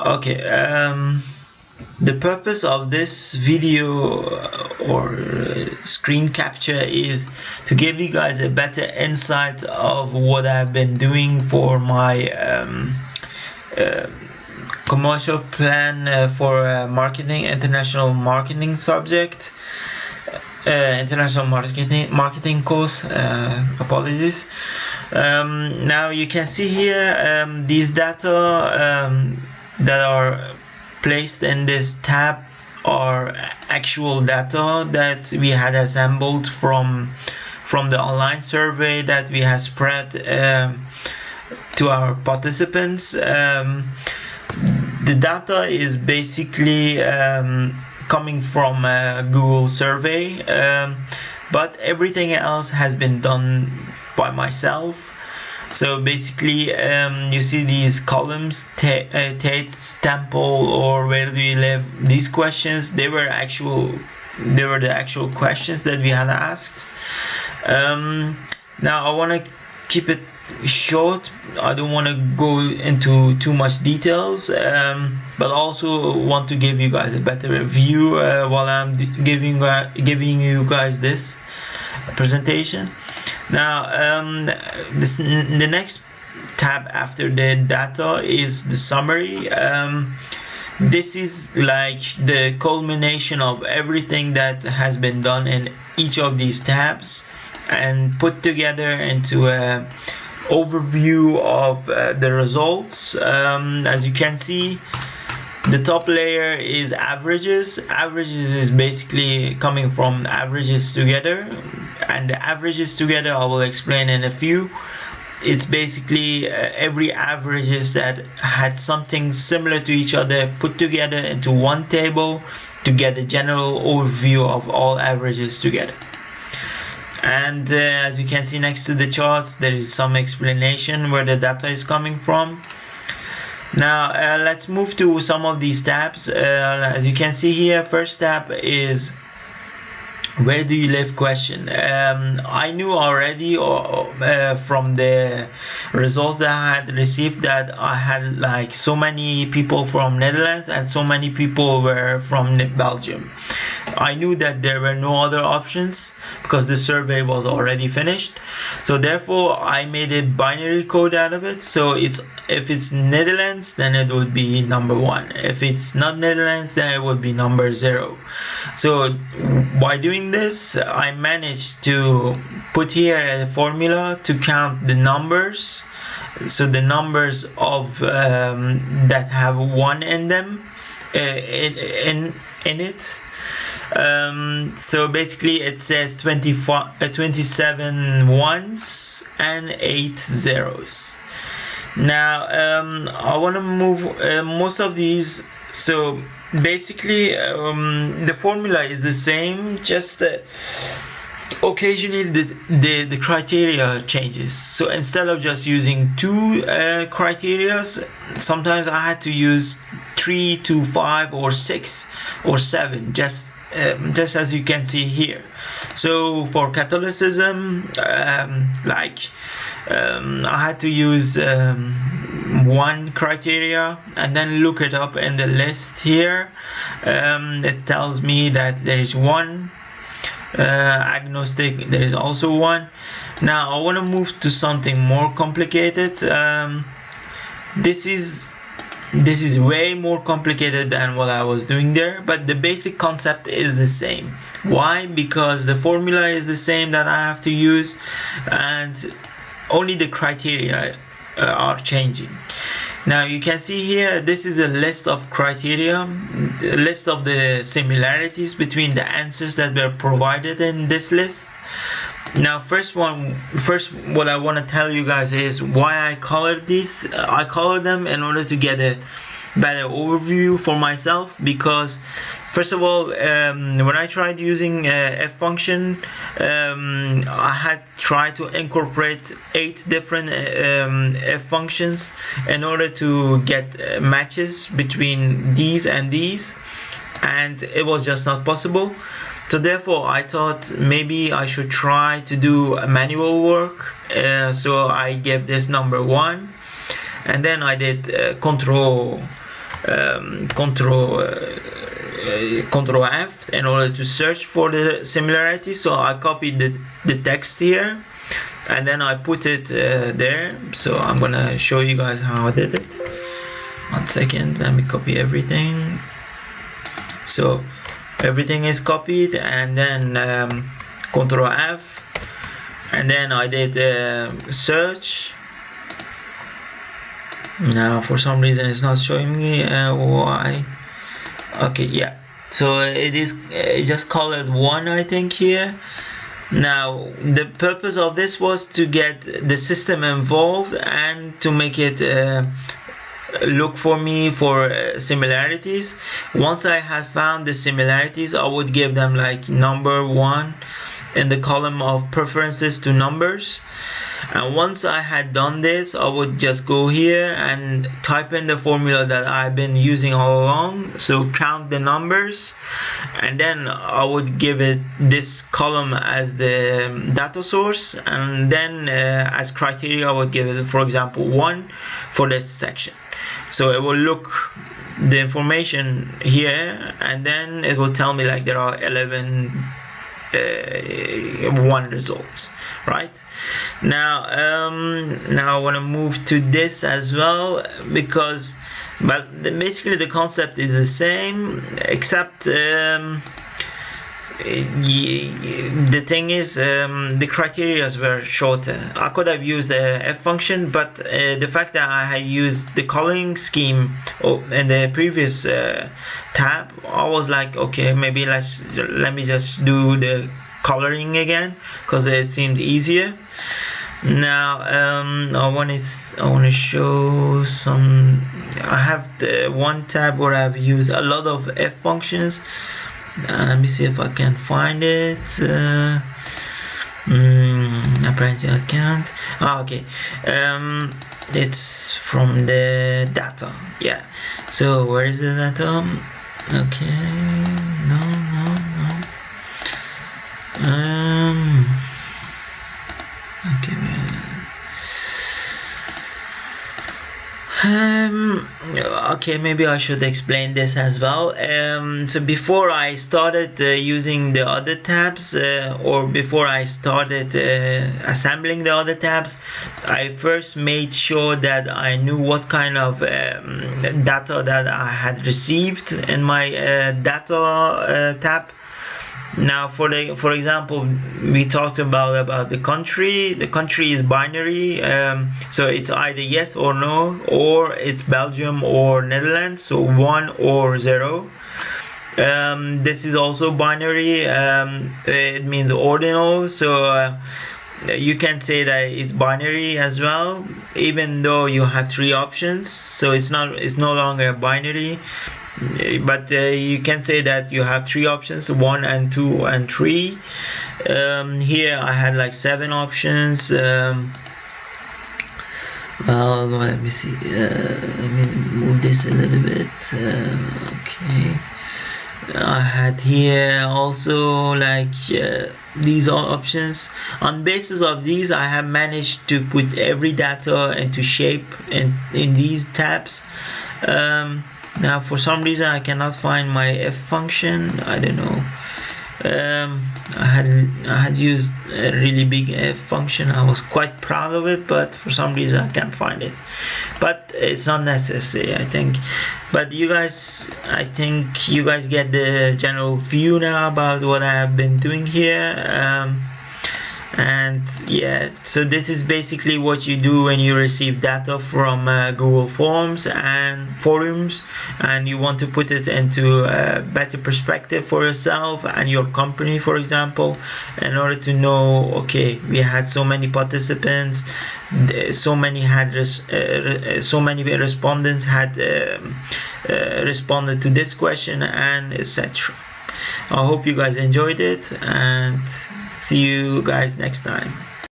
Okay, the purpose of this video or screen capture is to give you guys a better insight of what I've been doing for my commercial plan for marketing, international marketing subject. International marketing course, apologies. Now you can see here these data that are placed in this tab are actual data that we had assembled from the online survey that we had spread to our participants. The data is basically coming from a Google survey, but everything else has been done by myself. So basically you see these columns, Tate's Temple or where do you live, these questions, they were the actual questions that we had asked. Now I want to keep it short. I don't want to go into too much details, but also want to give you guys a better view while I'm giving you guys this presentation. Now the next tab after the data is the summary. This is like the culmination of everything that has been done in each of these tabs and put together into a overview of the results. As you can see, the top layer is averages. Averages is basically coming from averages together, and the averages together I will explain in a few. It's basically every averages that had something similar to each other put together into one table to get a general overview of all averages together. And as you can see next to the charts, there is some explanation where the data is coming from. Now let's move to some of these tabs. As you can see here, first tab is where do you live question. I knew already from the results that I had received that I had like so many people from Netherlands and so many people were from Belgium. I knew that there were no other options because the survey was already finished. So therefore I made a binary code out of it. So if it's Netherlands, then it would be number 1. If it's not Netherlands, then it would be number 0. So by doing this, I managed to put here a formula to count the numbers. So the numbers of that have 1 in them in it. So basically it says 27 ones and 8 zeros. Now I want to move most of these. So basically the formula is the same, just occasionally the criteria changes. So instead of just using 2 criteria, sometimes I had to use 3 to 5 or 6 or 7, just as you can see here. So for Catholicism, I had to use 1 criteria and then look it up in the list here. It tells me that there is 1. Agnostic, there is also 1. Now I want to move to something more complicated. This is way more complicated than what I was doing there, but the basic concept is the same. Why? Because the formula is the same that I have to use, and only the criteria are changing. Now you can see here, this is a list of criteria, a list of the similarities between the answers that were provided in this list. Now first what I want to tell you guys is why I colored these. I colored them in order to get a better overview for myself, because first of all, when I tried using a function, I had tried to incorporate 8 different F functions in order to get matches between these and these, and it was just not possible. So therefore I thought maybe I should try to do manual work. So I gave this number 1, and then I did control Control F in order to search for the similarity. So I copied the text here, and then I put it there. So I'm gonna show you guys how I did it. 1 second, let me copy everything. So everything is copied, and then Control F, and then I did search. Now for some reason it's not showing me why. Okay, yeah, so it is just call it 1, I think, here. Now the purpose of this was to get the system involved and to make it look for me for similarities. Once I had found the similarities, I would give them like number 1 in the column of preferences to numbers. And once I had done this, I would just go here and type in the formula that I've been using all along. So count the numbers, and then I would give it this column as the data source, and then as criteria I would give it, for example, 1 for this section. So it will look the information here, and then it will tell me like there are 11 1 results, right? Now I want to move to this as well, because basically the concept is the same, except the thing is the criteria were shorter. I could have used the F function, but the fact that I had used the coloring scheme in the previous tab, I was like, okay, maybe let me just do the coloring again, because it seemed easier. Now I want to show some. I have the one tab where I've used a lot of F functions. Let me see if I can find it. Apparently I can't. Okay, it's from the data. Yeah, so where is the data? Okay, no. Okay, maybe I should explain this as well. So before I started using the other tabs, or before I started assembling the other tabs, I first made sure that I knew what kind of data that I had received in my data tab. Now for example, we talked about the country. The country is binary, so it's either yes or no, or it's Belgium or Netherlands, so 1 or 0. This is also binary. It means ordinal, so you can say that it's binary as well, even though you have 3 options. So it's no longer binary, but you can say that you have 3 options, 1 and 2 and 3. Here I had like 7 options. Well, let me see, let me move this a little bit. Okay, I had here also like these are options. On basis of these, I have managed to put every data into shape in these tabs. Now for some reason I cannot find my F function. I don't know. I had used a really big F function. I was quite proud of it, but for some reason I can't find it. But it's not necessary, I think. But I think you guys get the general view now about what I have been doing here. And yeah, so this is basically what you do when you receive data from Google Forms and forums, and you want to put it into a better perspective for yourself and your company, for example, in order to know, okay, we had so many participants, so many respondents had responded to this question, and etc. I hope you guys enjoyed it, and see you guys next time.